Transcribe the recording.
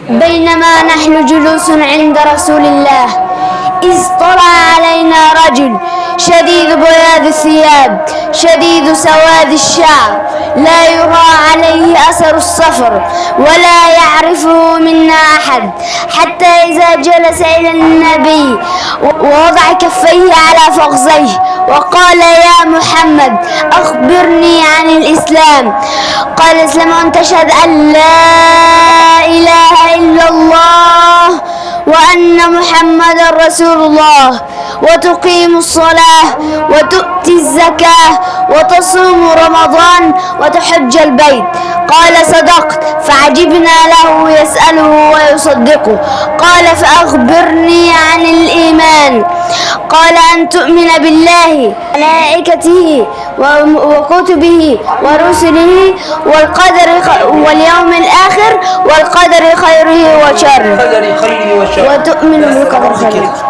بينما نحن جلوس عند رسول الله إذ طلع علينا رجل شديد بياض الثياب شديد سواد الشعر لا يرى عليه أثر السفر ولا يعرفه منا أحد، حتى إذا جلس إلى النبي ووضع كفيه على فخذيه وقال: يا محمد أخبرني عن الإسلام. قال: الإسلام أن تشهد أن لا إله إلا الله وأن محمدا رسول الله وتقيم الصلاة وتؤتي الزكاة وتصوم رمضان وتحج البيت. قال: صدقت. فعجبنا له يسأله ويصدقه. قال: فأخبرني عن الإيمان. قال: أن تؤمن بالله وملائكته وكتبه ورسله واليوم الآخر والقدر خيره وشره وتؤمن بالقدر خيره.